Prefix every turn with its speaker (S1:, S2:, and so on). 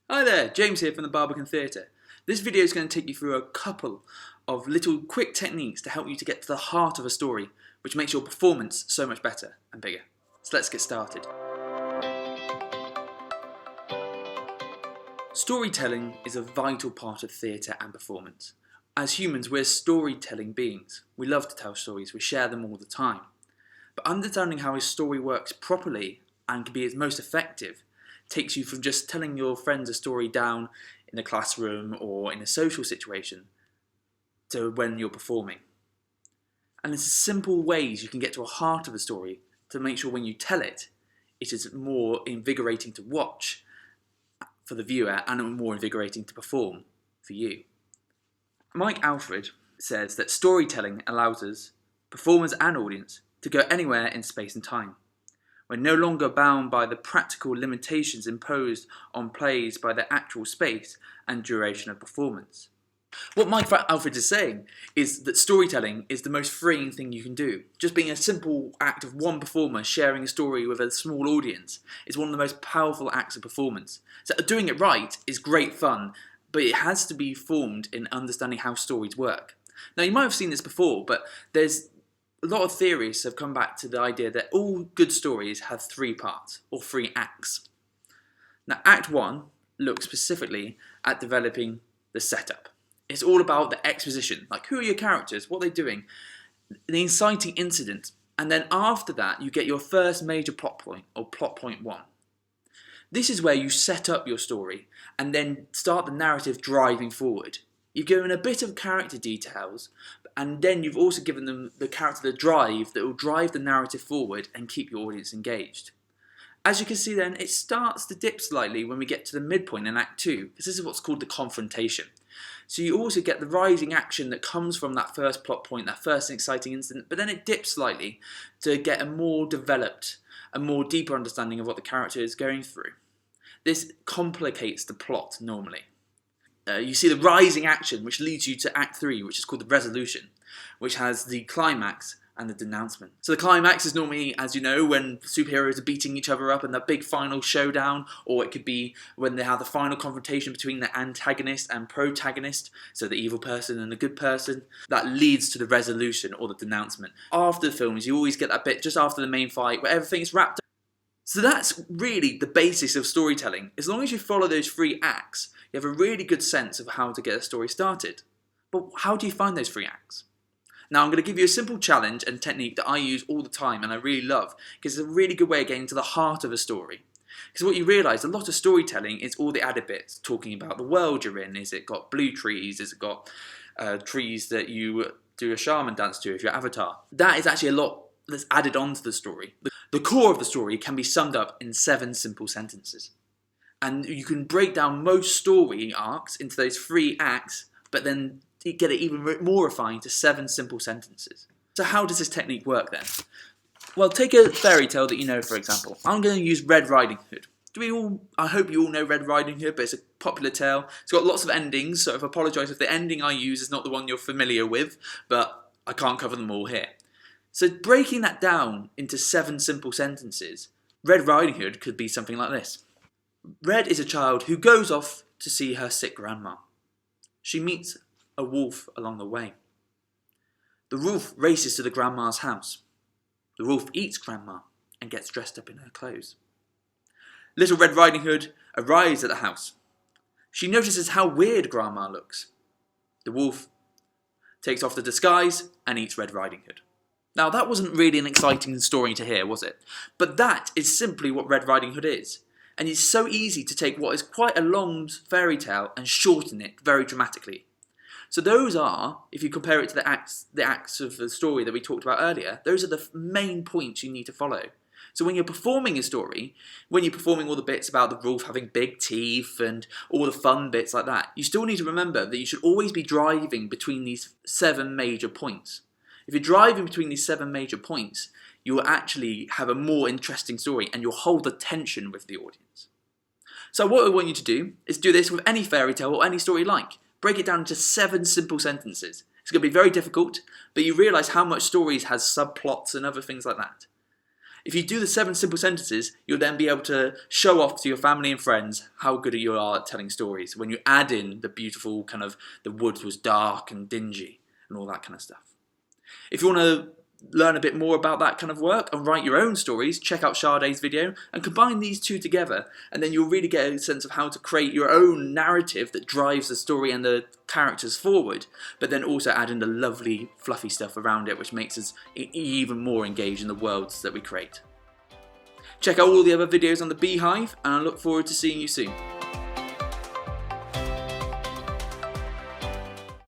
S1: Hi there, James here from the Barbican Theatre. This video is going to take you through a couple of little quick techniques to help you to get to the heart of a story, which makes your performance so much better and bigger. So let's get started. Storytelling is a vital part of theatre and performance. As humans, we're storytelling beings. We love to tell stories, we share them all the time. But understanding how a story works properly and can be its most effective takes you from just telling your friends a story down in a classroom or in a social situation to when you're performing. And there's simple ways you can get to a heart of a story to make sure when you tell it, it is more invigorating to watch for the viewer and more invigorating to perform for you. Mike Alfred says that storytelling allows us, performers and audience, to go anywhere in space and time. We're no longer bound by the practical limitations imposed on plays by the actual space and duration of performance. What Mike Alfred is saying is that storytelling is the most freeing thing you can do. Just being a simple act of one performer sharing a story with a small audience is one of the most powerful acts of performance. So doing it right is great fun, but it has to be formed in understanding how stories work. Now you might have seen this before, but there's a lot of theorists have come back to the idea that all good stories have three parts, or three acts. Now, Act 1 looks specifically at developing the setup. It's all about the exposition, like who are your characters, what are they doing, the inciting incident, and then after that you get your first major plot point, or plot point 1. This is where you set up your story and then start the narrative driving forward. You've given a bit of character details, and then you've also given them the character the drive that will drive the narrative forward and keep your audience engaged. As you can see then, it starts to dip slightly when we get to the midpoint in Act 2, because this is what's called the confrontation. So you also get the rising action that comes from that first plot point, that first exciting incident, but then it dips slightly to get a more developed, a more deeper understanding of what the character is going through. This complicates the plot normally. You see the rising action, which leads you to Act 3, which is called the resolution, which has the climax and the denouncement. So the climax is normally, as you know, when superheroes are beating each other up in that big final showdown, or it could be when they have the final confrontation between the antagonist and protagonist, so the evil person and the good person. That leads to the resolution or the denouncement. After the films, you always get that bit just after the main fight where everything is wrapped up. So that's really the basis of storytelling. As long as you follow those three acts, you have a really good sense of how to get a story started. But how do you find those three acts? Now I'm going to give you a simple challenge and technique that I use all the time and I really love, because it's a really good way of getting to the heart of a story. Because what you realise, a lot of storytelling is all the added bits, talking about the world you're in. Is it got blue trees? Is it got trees that you do a shaman dance to if you're Avatar? That is actually a lot that's added on to the story. The core of the story can be summed up in 7 simple sentences. And you can break down most story arcs into those 3 acts, but then get it even more refined to 7 simple sentences. So how does this technique work then? Well, take a fairy tale that you know, for example. I'm going to use Red Riding Hood. I hope you all know Red Riding Hood, but it's a popular tale. It's got lots of endings, so I apologise if the ending I use is not the one you're familiar with, but I can't cover them all here. So breaking that down into 7 simple sentences, Red Riding Hood could be something like this. Red is a child who goes off to see her sick grandma. She meets a wolf along the way. The wolf races to the grandma's house. The wolf eats grandma and gets dressed up in her clothes. Little Red Riding Hood arrives at the house. She notices how weird grandma looks. The wolf takes off the disguise and eats Red Riding Hood. Now that wasn't really an exciting story to hear, was it? But that is simply what Red Riding Hood is. And it's so easy to take what is quite a long fairy tale and shorten it very dramatically. So those are, if you compare it to the acts of the story that we talked about earlier, those are the main points you need to follow. So when you're performing a story, when you're performing all the bits about the wolf having big teeth and all the fun bits like that, you still need to remember that you should always be driving between these 7 major points. If you're driving between these 7 major points, you will actually have a more interesting story and you'll hold the tension with the audience. So what I want you to do is do this with any fairy tale or any story you like. Break it down into 7 simple sentences. It's going to be very difficult, but you realise how much stories has subplots and other things like that. If you do the 7 simple sentences, you'll then be able to show off to your family and friends how good you are at telling stories when you add in the beautiful kind of the woods was dark and dingy and all that kind of stuff. If you want to learn a bit more about that kind of work and write your own stories, check out Sade's video and combine these two together, and then you'll really get a sense of how to create your own narrative that drives the story and the characters forward, but then also add in the lovely fluffy stuff around it which makes us even more engaged in the worlds that we create. Check out all the other videos on the B-Hive and I look forward to seeing you soon.